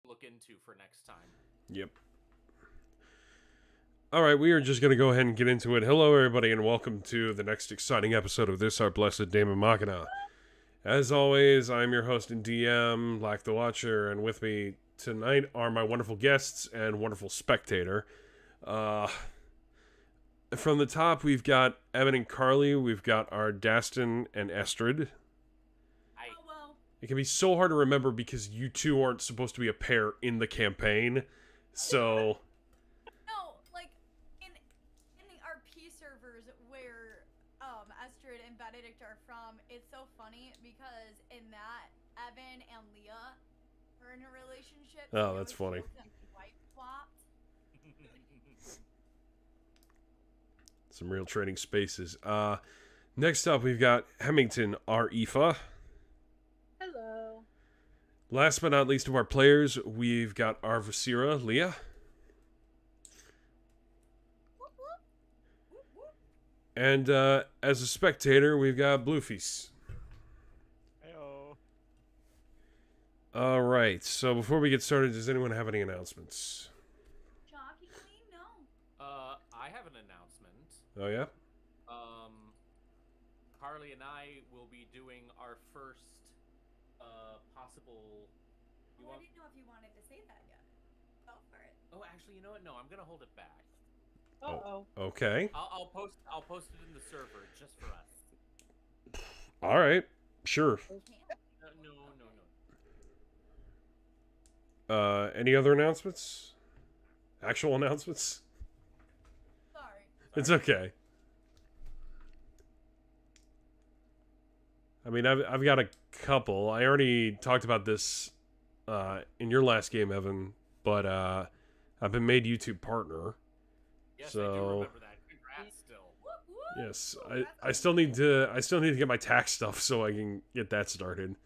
look into for next time. Yep. All right, we are just going to go ahead and get into it. Hello, everybody, and welcome to the next exciting episode of this, our blessed Daemon Machina. As always, I'm your host and DM, Lack the Watcher, and with me tonight are my wonderful guests and wonderful spectator. From the top, we've got Evan and Carly. We've got our Dastin and Estrid. Hello. It can be so hard to remember because you two aren't supposed to be a pair in the campaign. So... No, like in the RP servers where Estrid and Benedict are from, it's so funny because in that Evan and Leah are in a relationship. Oh, that's funny. Wife swapped. Some real trading spaces. Next up, we've got Hemington R. Aoife. Hello. Last but not least of our players, we've got our Vasira, Leah. Whoop, whoop. Whoop, whoop. And as a spectator, we've got Bluefeast. Heyo. All right, so before we get started, does anyone have any announcements? Shockingly, no. I have an announcement. Oh, yeah? Carly and I will be doing our first possible. I didn't know if you wanted to say that yet. Go for it. Oh, actually, you know what? No, I'm gonna hold it back. Uh-oh. Okay. I'll post it in the server just for us. All right. Sure. No. Any other announcements? Actual announcements? Sorry. It's okay. I mean, I've got a couple. I already talked about this in your last game, Evan, but I've been made YouTube partner. Yes, So- I do remember that. Congrats, still. Whoop, whoop. Yes, Ooh, I still need to get my tax stuff so I can get that started.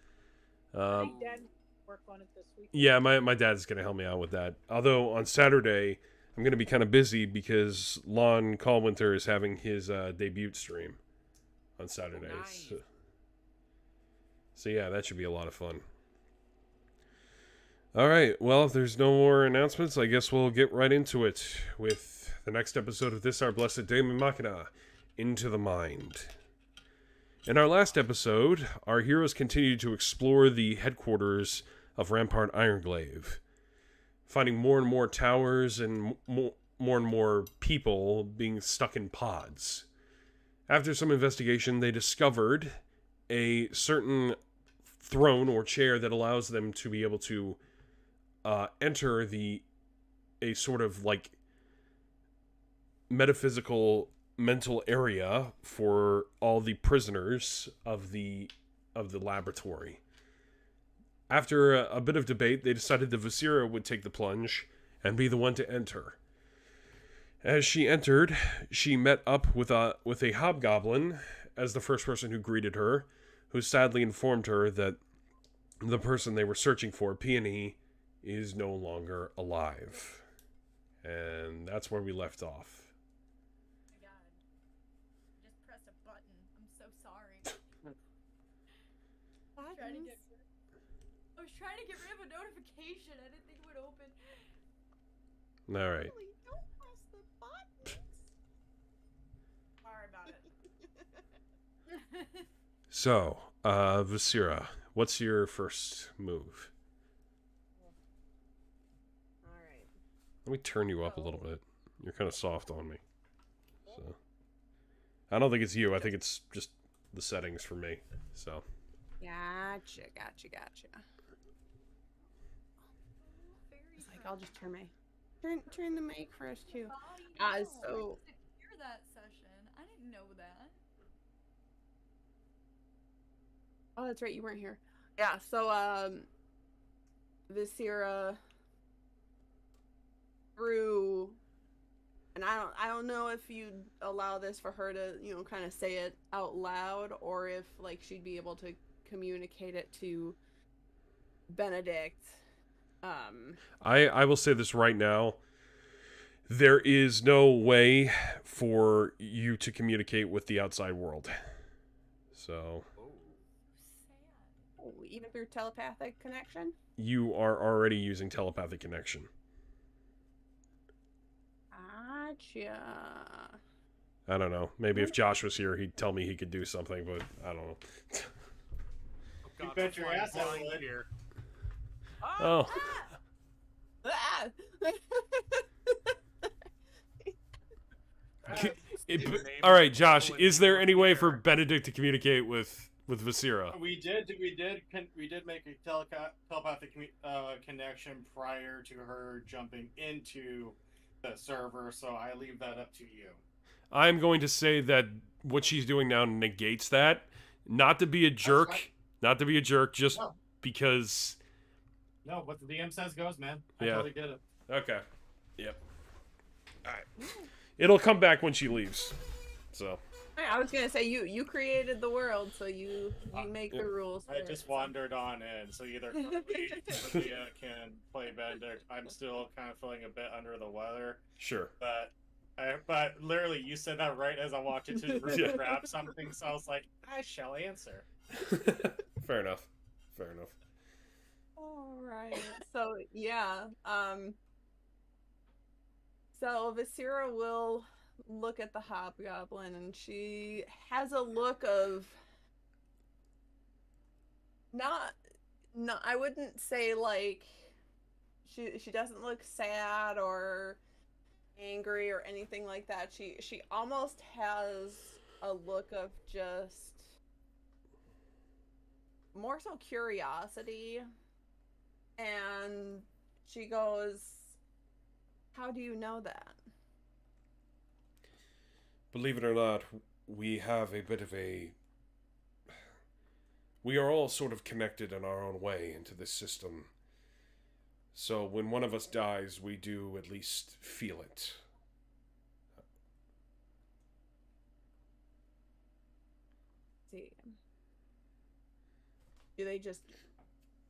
My dad work on it this week. Yeah, my dad's gonna help me out with that. Although on Saturday I'm gonna be kind of busy because Lon Callwinter is having his debut stream on Saturday. Oh, nice. So yeah, that should be a lot of fun. All right, well, if there's no more announcements, I guess we'll get right into it with the next episode of this, our blessed Daemon Machina, Into the Mind. In our last episode, our heroes continued to explore the headquarters of Rampart Ironglaive, finding more and more towers and more and more people being stuck in pods. After some investigation, they discovered a certain throne or chair that allows them to be able to enter a sort of like metaphysical mental area for all the prisoners of the laboratory. After a bit of debate, they decided that Vasira would take the plunge and be the one to enter. As she entered, she met up with a hobgoblin as the first person who greeted her, who sadly informed her that the person they were searching for, Peony, is no longer alive. And that's where we left off. Oh my god. I just pressed a button. I'm so sorry. I was trying to get rid of a notification. I didn't think it would open. All right. Really, don't press the buttons. Sorry about it. So, Vasira, what's your first move? Alright. Let me turn you up a little bit. You're kind of soft on me. So, I don't think it's you. I think it's just the settings for me. So, Gotcha. Very It's like, I'll just turn the mic first too. Oh, you Ah, know. so- I didn't hear that session. I didn't know that. Oh, that's right, you weren't here. Yeah, so Viscera through, and I don't know if you'd allow this for her to, kind of say it out loud, or if like she'd be able to communicate it to Benedict. I will say this right now. There is no way for you to communicate with the outside world. So, Oh. Sad. even through telepathic connection? You are already using telepathic connection. Gotcha. I don't know. Maybe if Josh was here, he'd tell me he could do something, but I don't know. Oh, You God, bet your flying ass I blind would. here. Oh. Ah! All right, Josh. Is there any way for Benedict to communicate with Viscera? We did make a telepathic connection prior to her jumping into the server, so I leave that up to you. I'm going to say that what she's doing now negates that. Not to be a jerk. fine. Not to be a jerk, just No. because. No, what the DM says goes, man. I Yeah. totally get it. Okay. Yep. All right. It'll come back when she leaves. So. I was gonna say you created the world, so you make the rules. I for just it. wandered on in, so either Leah can play Benedict. I'm still kind of feeling a bit under the weather, Sure. but literally, you said that right as I walked into the room Yeah. to grab something, so I was like, I shall answer. Fair enough. Fair enough. All right. So yeah. So Viscera will look at the hobgoblin, and she has a look of not. No, I wouldn't say like she doesn't look sad or angry or anything like that. She almost has a look of just more so curiosity. And she goes, "How do you know that?" Believe it or not, we have a bit of a. We are all sort of connected in our own way into this system. So when one of us dies, we do at least feel it. See. Do they just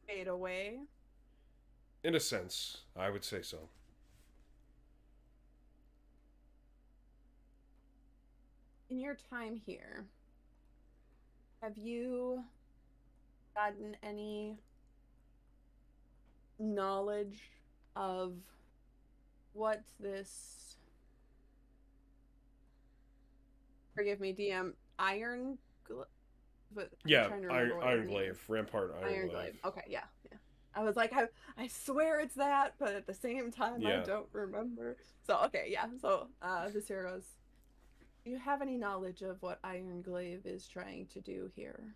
fade away? In a sense, I would say so. In your time here, have you gotten any knowledge of what this, forgive me, DM, but I'm Yeah, trying to remember what Iron the name is. Glaive, Rampart Iron Glaive. Okay, yeah. I was like, I swear it's that, but at the same time, Yeah. I don't remember. So, okay, yeah. So, Viscera goes, do you have any knowledge of what Iron Glaive is trying to do here?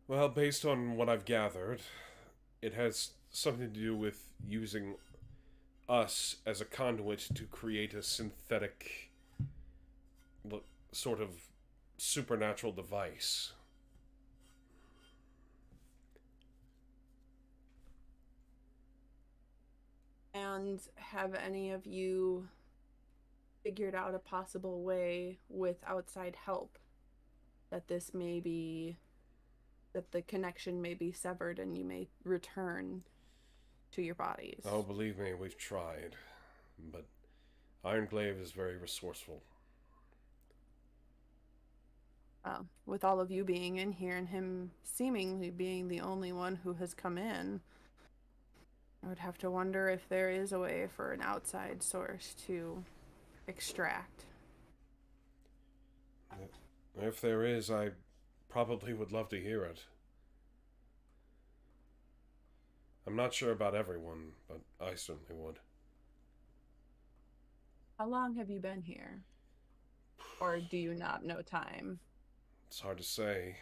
Well, based on what I've gathered, it has something to do with using us as a conduit to create a synthetic sort of supernatural device. And have any of you figured out a possible way with outside help that this may be, that the connection may be severed and you may return to your bodies? Oh, believe me, we've tried. But Iron Glaive is very resourceful. With all of you being in here and him seemingly being the only one who has come in, I would have to wonder if there is a way for an outside source to extract. If there is, I probably would love to hear it. I'm not sure about everyone, but I certainly would. How long have you been here? Or do you not know time? It's hard to say.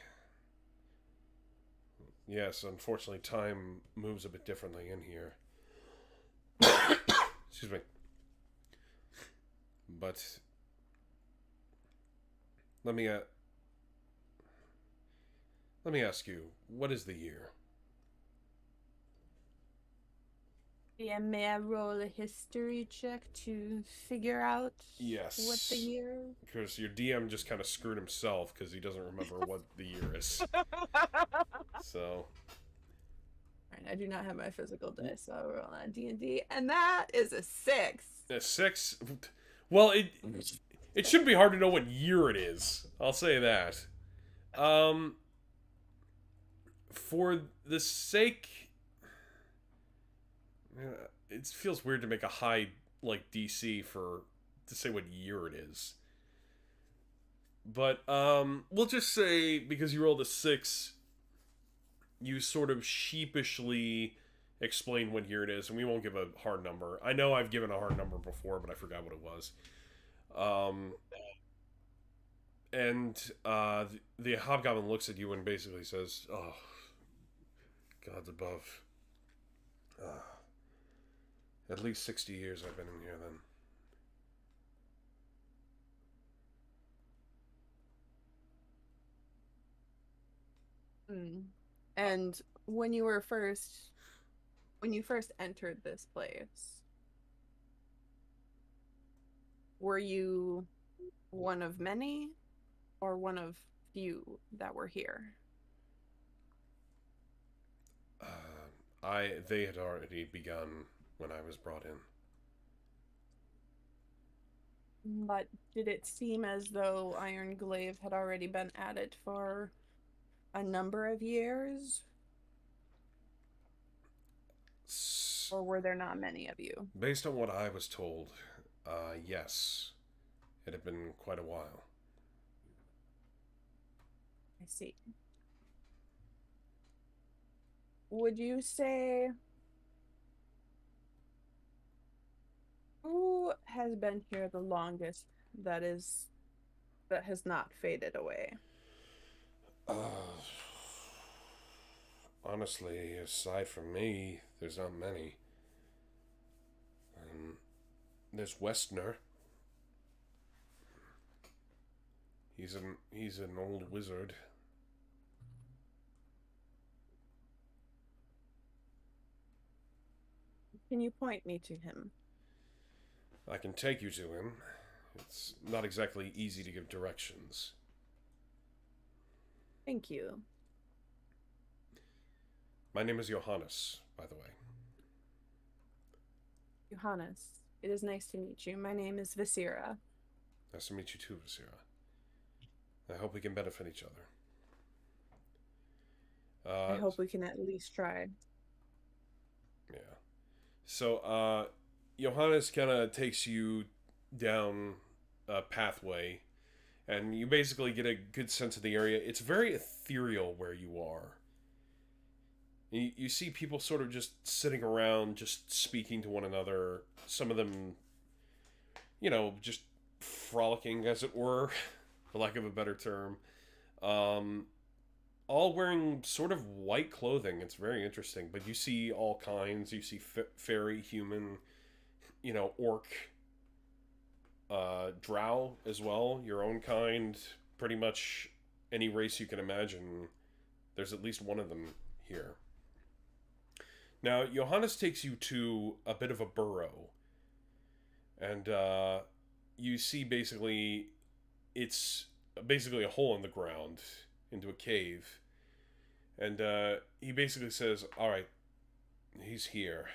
Yes, unfortunately, time moves a bit differently in here. Excuse me. But let me ask you, what is the year? Yeah, may I roll a history check to figure out Yes. what the year? Because your DM just kind of screwed himself because he doesn't remember what the year is. So. Alright, I do not have my physical dice, so I'll roll on D&D, and that is a 6. A 6? Well, it shouldn't be hard to know what year it is. I'll say that. for the sake, it feels weird to make a high like DC for to say what year it is. But we'll just say because you rolled a 6, you sort of sheepishly explain what year it is, and we won't give a hard number. I know I've given a hard number before, but I forgot what it was. And the hobgoblin looks at you and basically says, "Oh, God's above. At least 60 years I've been in here then." And when you first entered this place, were you one of many or one of few that were here? They had already begun when I was brought in. But did it seem as though Iron Glaive had already been at it for a number of years? Or were there not many of you? Based on what I was told, yes. It had been quite a while. I see. Would you say who has been here the longest that has not faded away? Honestly, aside from me, there's not many. There's Westner. He's an old wizard. Can you point me to him? I can take you to him. It's not exactly easy to give directions. Thank you. My name is Johannes, by the way. Johannes, it is nice to meet you. My name is Visira. Nice to meet you too, Visira. I hope we can benefit each other. I hope we can at least try. Yeah. So, Johannes kind of takes you down a pathway, and you basically get a good sense of the area. It's very ethereal where you are. You see people sort of just sitting around, just speaking to one another. Some of them, just frolicking, as it were, for lack of a better term. All wearing sort of white clothing. It's very interesting. But you see all kinds. You see fairy, human, orc, drow as well. Your own kind. Pretty much any race you can imagine. There's at least one of them here. Now, Johannes takes you to a bit of a burrow. And you see basically, it's basically a hole in the ground into a cave. And he basically says, "All right, he's here."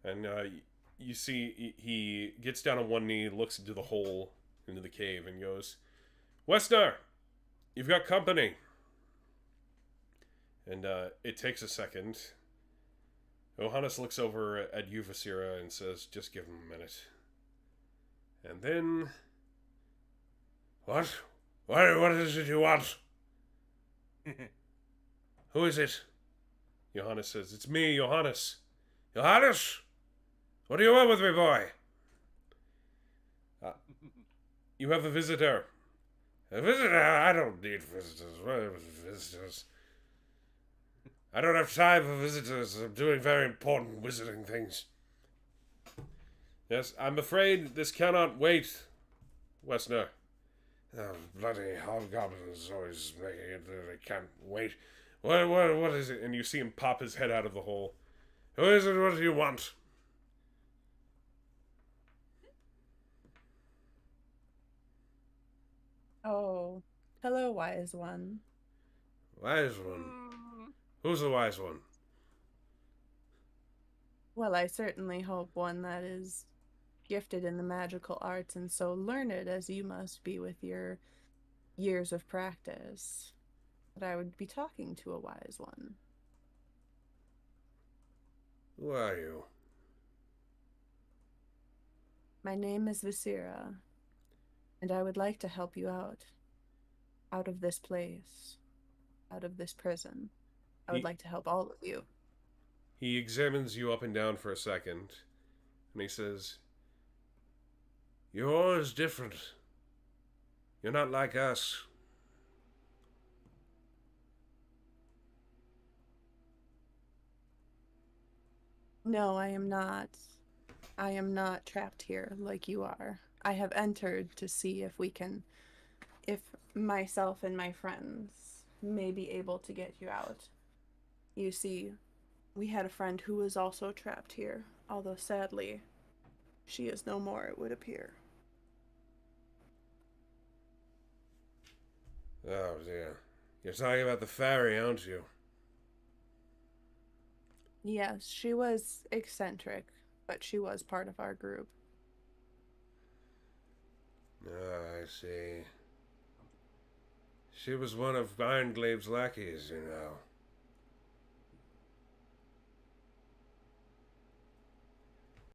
And you see he gets down on one knee, looks into the hole, into the cave, and goes, "Westner, you've got company." And it takes a second. Johannes looks over at you, Visira, and says, "Just give him a minute." And then... What? What is it you want? Who is it? Johannes says, "It's me, Johannes." "Johannes? What do you want with me, boy?" "You have a visitor." "A visitor? I don't need visitors. What are visitors? I don't have time for visitors. I'm doing very important wizarding things." "Yes, I'm afraid this cannot wait, Westner." "Oh, bloody hobgoblins always making it that they can't wait. What is it?" And you see him pop his head out of the hole. "Who is it? What do you want?" Oh, hello, wise one. "Wise one? Who's the wise one?" Well, I certainly hope one that is gifted in the magical arts and so learned as you must be with your years of practice. that I would be talking to a wise one. Who are you? My name is Visira, and I would like to help you out of this place, out of this prison. I would He- like to help all of you. He examines you up and down for a second, and he says, "You're always different. You're not like us." No, I am not. I am not trapped here like you are. I have entered to see if myself and my friends may be able to get you out. You see, we had a friend who was also trapped here, although sadly, she is no more, it would appear. Oh, dear. You're talking about the fairy, aren't you? Yes, she was eccentric, but she was part of our group. Ah, I see. She was one of Ironglave's lackeys, you know.